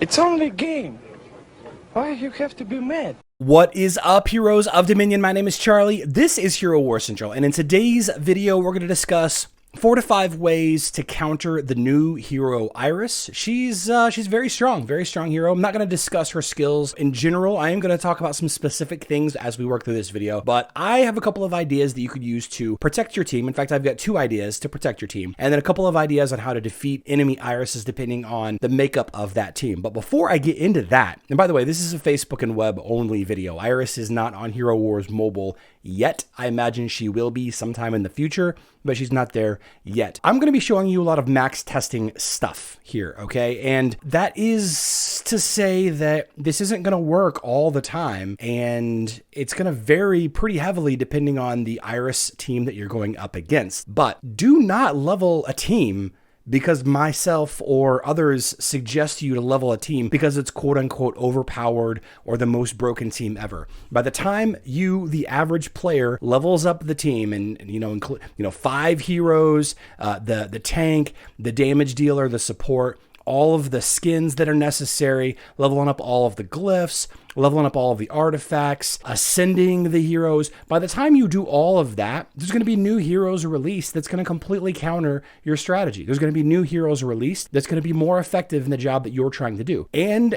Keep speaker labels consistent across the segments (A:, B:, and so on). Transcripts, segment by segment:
A: It's only a game. Why you have to be mad?
B: What is up, heroes of Dominion? My name is Charlie. This is Hero War Central, and in today's video, we're going to discuss 4 to 5 ways to counter the new hero Iris. She's very strong hero. I'm not going to discuss her skills in general. I am going to talk about some specific things as we work through this video, but I have a couple of ideas that you could use to protect your team. In fact, I've got 2 ideas to protect your team, and then a couple of ideas on how to defeat enemy Irises depending on the makeup of that team. But before I get into that, and by the way, this is a Facebook and web only video. Iris is not on Hero Wars mobile yet. I imagine she will be sometime in the future, but she's not there yet. I'm going to be showing you a lot of max testing stuff here, okay? And that is to say that this isn't going to work all the time, and it's going to vary pretty heavily depending on the Iris team that you're going up against. But do not level a team because myself or others suggest you to level a team because it's quote unquote overpowered or the most broken team ever. By the time you, the average player, levels up the team and 5 heroes, the tank, the damage dealer, the support, all of the skins that are necessary, leveling up all of the glyphs, leveling up all of the artifacts, ascending the heroes. By the time you do all of that, there's going to be new heroes released that's going to completely counter your strategy. There's going to be new heroes released that's going to be more effective in the job that you're trying to do. And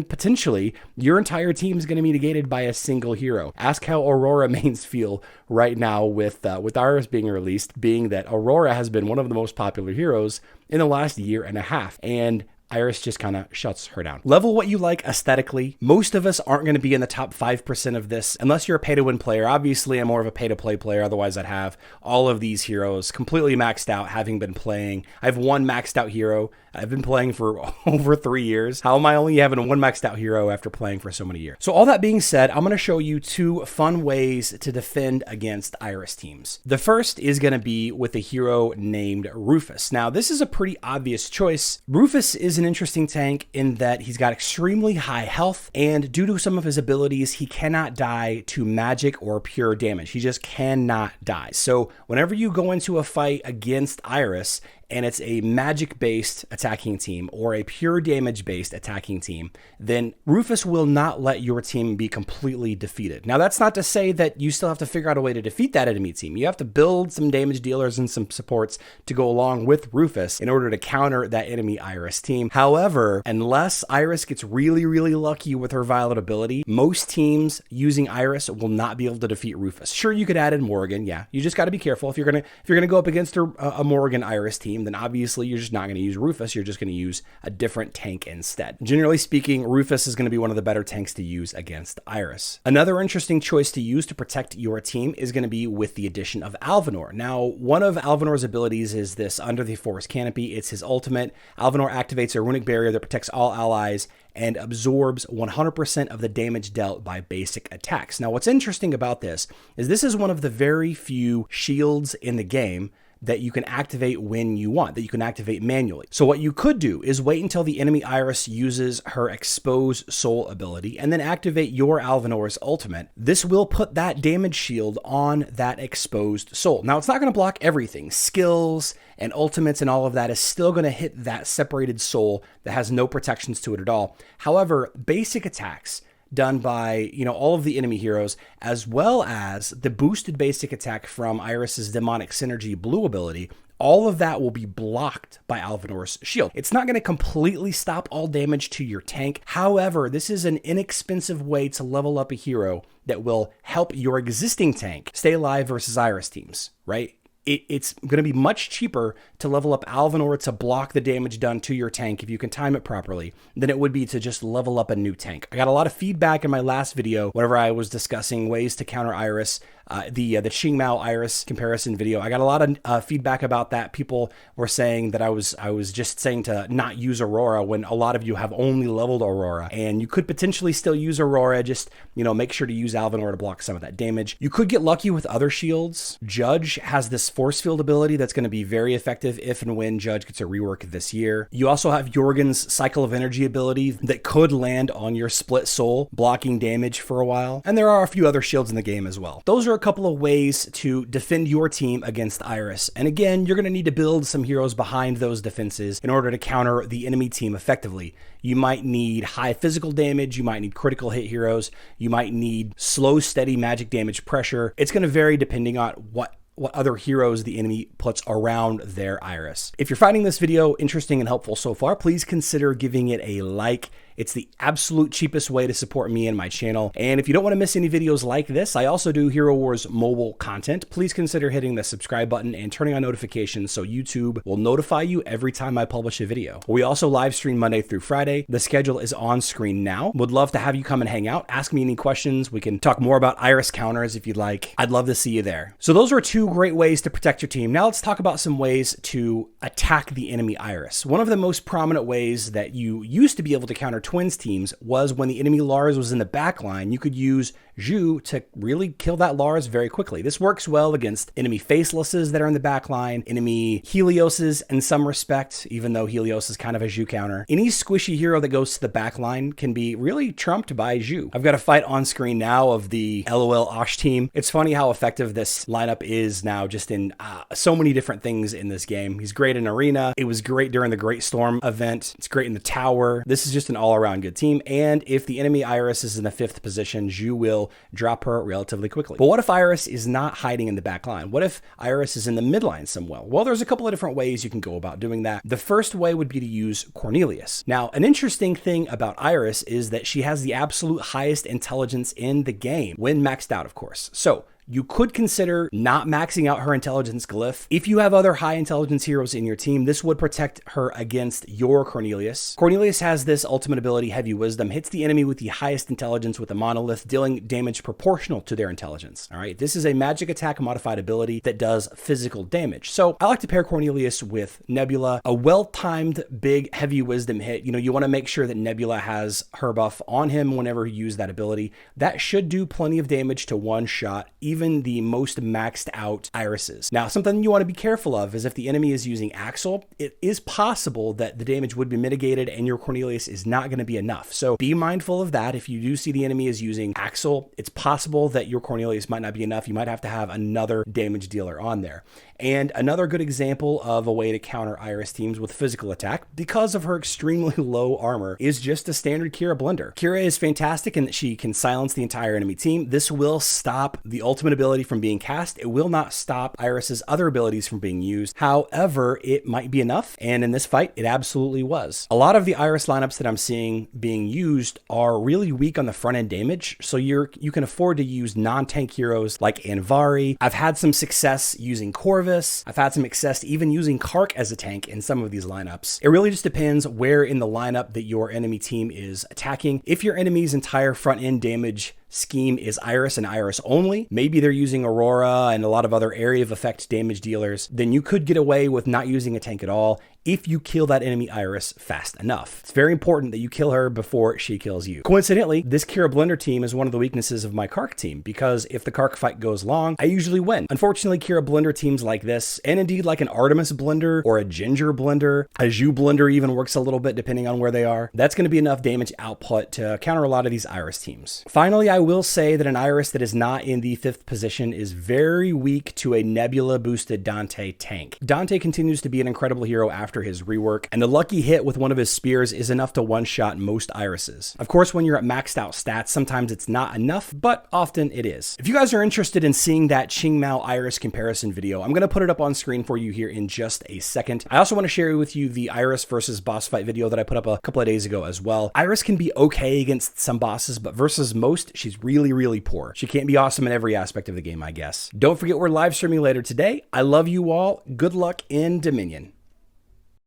B: potentially, your entire team is going to be negated by a single hero. Ask how Aurora mains feel right now with Iris being released, being that Aurora has been one of the most popular heroes in the last year and a half. And Iris just kind of shuts her down. Level what you like aesthetically. Most of us aren't going to be in the top 5% of this unless you're a pay-to-win player. Obviously, I'm more of a pay-to-play player. Otherwise, I'd have all of these heroes completely maxed out, having been playing. I have 1 maxed out hero. I've been playing for over 3 years. How am I only having 1 maxed out hero after playing for so many years? So all that being said, I'm going to show you 2 fun ways to defend against Iris teams. The first is going to be with a hero named Rufus. Now, this is a pretty obvious choice. Rufus is an interesting tank in that he's got extremely high health, and due to some of his abilities, he cannot die to magic or pure damage. He just cannot die. So whenever you go into a fight against Iris, and it's a magic-based attacking team or a pure damage-based attacking team, then Rufus will not let your team be completely defeated. Now, that's not to say that you still have to figure out a way to defeat that enemy team. You have to build some damage dealers and some supports to go along with Rufus in order to counter that enemy Iris team. However, unless Iris gets really, really lucky with her Violet ability, most teams using Iris will not be able to defeat Rufus. Sure, you could add in Morrigan. Yeah, you just got to be careful. If you're gonna go up against a Morrigan Iris team, then obviously you're just not going to use Rufus. You're just going to use a different tank instead. Generally speaking, Rufus is going to be one of the better tanks to use against Iris. Another interesting choice to use to protect your team is going to be with the addition of Alvanor. Now, one of Alvanor's abilities is this Under the Forest Canopy. It's his ultimate. Alvanor activates a runic barrier that protects all allies and absorbs 100% of the damage dealt by basic attacks. Now, what's interesting about this is one of the very few shields in the game that you can activate when you want, that you can activate manually. So what you could do is wait until the enemy Iris uses her Expose Soul ability and then activate your Alvanor's ultimate. This will put that damage shield on that exposed soul. Now, it's not going to block everything. Skills and ultimates and all of that is still going to hit that separated soul that has no protections to it at all. However, basic attacks done by, all of the enemy heroes, as well as the boosted basic attack from Iris's Demonic Synergy blue ability, all of that will be blocked by Alvanor's shield. It's not going to completely stop all damage to your tank. However, this is an inexpensive way to level up a hero that will help your existing tank stay alive versus Iris teams, right? It's going to be much cheaper to level up Alvanor to block the damage done to your tank if you can time it properly than it would be to just level up a new tank. I got a lot of feedback in my last video whenever I was discussing ways to counter Iris, the Qingmao Iris comparison video. I got a lot of feedback about that. People were saying that I was just saying to not use Aurora when a lot of you have only leveled Aurora, and you could potentially still use Aurora. Just make sure to use Alvanor to block some of that damage. You could get lucky with other shields. Judge has this force field ability that's going to be very effective if and when Judge gets a rework this year. You also have Jorgen's Cycle of Energy ability that could land on your split soul, blocking damage for a while. And there are a few other shields in the game as well. Those are a couple of ways to defend your team against Iris. And again, you're going to need to build some heroes behind those defenses in order to counter the enemy team effectively. You might need high physical damage, you might need critical hit heroes, you might need slow, steady magic damage pressure. It's going to vary depending on what other heroes the enemy puts around their Iris. If you're finding this video interesting and helpful so far, please consider giving it a like. It's the absolute cheapest way to support me and my channel. And if you don't want to miss any videos like this, I also do Hero Wars mobile content. Please consider hitting the subscribe button and turning on notifications so YouTube will notify you every time I publish a video. We also live stream Monday through Friday. The schedule is on screen now. Would love to have you come and hang out. Ask me any questions. We can talk more about Iris counters if you'd like. I'd love to see you there. So those are two great ways to protect your team. Now let's talk about some ways to attack the enemy Iris. One of the most prominent ways that you used to be able to counter Twins teams was when the enemy Lars was in the back line, you could use Zhu to really kill that Lars very quickly. This works well against enemy Facelesses that are in the back line, enemy Helioses in some respect, even though Helios is kind of a Zhu counter. Any squishy hero that goes to the back line can be really trumped by Zhu. I've got a fight on screen now of the LOL Osh team. It's funny how effective this lineup is now just in so many different things in this game. He's great in Arena. It was great during the Great Storm event. It's great in the Tower. This is just an all-around good team. And if the enemy Iris is in the 5th position, Zhu will drop her relatively quickly. But what if Iris is not hiding in the back line? What if Iris is in the midline somewhere? Well, there's a couple of different ways you can go about doing that. The first way would be to use Cornelius. Now, an interesting thing about Iris is that she has the absolute highest intelligence in the game, when maxed out, of course. So you could consider not maxing out her intelligence glyph. If you have other high intelligence heroes in your team, this would protect her against your Cornelius. Cornelius has this ultimate ability, Heavy Wisdom, hits the enemy with the highest intelligence with a monolith, dealing damage proportional to their intelligence. All right, this is a magic attack modified ability that does physical damage. So I like to pair Cornelius with Nebula, a well-timed big Heavy Wisdom hit. You know, you want to make sure that Nebula has her buff on him whenever you use that ability. That should do plenty of damage to one shot, even the most maxed out Irises. Now, something you want to be careful of is if the enemy is using Axel, it is possible that the damage would be mitigated and your Cornelius is not going to be enough. So be mindful of that. If you do see the enemy is using Axel, it's possible that your Cornelius might not be enough. You might have to have another damage dealer on there. And another good example of a way to counter Iris teams with physical attack, because of her extremely low armor, is just a standard Kira Blender. Kira is fantastic in that she can silence the entire enemy team. This will stop the ultimate ability from being cast. It will not stop Iris's other abilities from being used. However, it might be enough, and in this fight, it absolutely was. A lot of the Iris lineups that I'm seeing being used are really weak on the front end damage, so you can afford to use non-tank heroes like Anvari. I've had some success using Corvus. I've had some success even using Kark as a tank in some of these lineups. It really just depends where in the lineup that your enemy team is attacking. If your enemy's entire front end damage scheme is Iris and Iris only, maybe they're using Aurora and a lot of other area of effect damage dealers, then you could get away with not using a tank at all if you kill that enemy Iris fast enough. It's very important that you kill her before she kills you. Coincidentally, this Kira Blender team is one of the weaknesses of my Kark team, because if the Kark fight goes long, I usually win. Unfortunately, Kira Blender teams like this, and indeed like an Artemis Blender or a Ginger Blender, a Zhu Blender even works a little bit depending on where they are, that's going to be enough damage output to counter a lot of these Iris teams. Finally, I will say that an Iris that is not in the 5th position is very weak to a Nebula boosted Dante tank. Dante continues to be an incredible hero after his rework, and a lucky hit with one of his spears is enough to one-shot most Irises. Of course, when you're at maxed out stats, sometimes it's not enough, but often it is. If you guys are interested in seeing that Qingmao Iris comparison video, I'm going to put it up on screen for you here in just a second. I also want to share with you the Iris versus boss fight video that I put up a couple of days ago as well. Iris can be okay against some bosses, but versus most, she's really poor. She can't be awesome in every aspect of the game, I guess. Don't forget we're live streaming later today. I love you all. Good luck in Dominion.